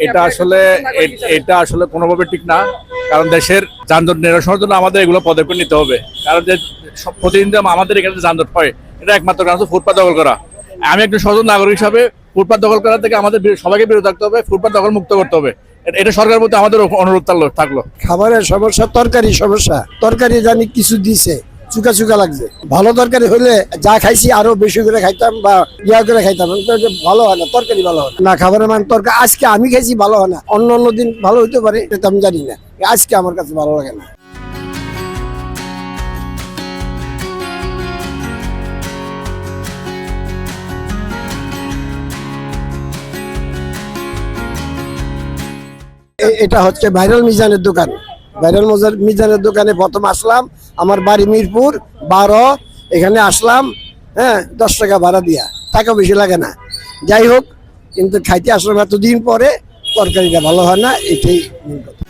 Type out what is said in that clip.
এটা আসলে কোনোভাবে ঠিক না, কারণ দেশের যানজট নিরসনের জন্য আমাদের এগুলো পদক্ষেপ নিতে হবে। কারণ যে প্রতিদিন আমাদের এখানে যানজট হয়, এটা একমাত্র কারণ হচ্ছে ফুটপাত দখল করা। আমি একজন সচেতন নাগরিক হিসাবে ফুটপাত দখল করা থেকে আমাদের সবাইকে বিরত থাকতে হবে, ফুটপাত দখল মুক্ত করতে হবে। এটা সরকারের প্রতি আমাদের অনুরোধ থাকলো। খাবারের সমস্যা, তরকারি সমস্যা, তরকারি জানি কিছু দিছে, চুকা চুকা লাগছে। ভালো তরকারি হলে যা খাইছি আরো বেশি করে খাইতাম বা করে খাইতাম, ভালো হয় না, তরকারি ভালো হয় না। খাবারের মান তরকারি আজকে আমি খাইছি ভালো হয় না, অন্য দিন ভালো হইতে পারে, এটা আমি জানি না। আজকে আমার কাছে ভালো লাগে না। এটা হচ্ছে ভাইরাল মিজানের দোকান। ভাইরাল মিজানের দোকানে প্রথম আসলাম, আমার বাড়ি মিরপুর 12। এখানে আসলাম, হ্যাঁ, 10 টাকা ভাড়া দিয়া, টাকা বেশি লাগে না। যাই হোক, কিন্তু খাইতে আসলাম এতদিন পরে, তরকারিটা ভালো হয় না, এটাই মূল কথা।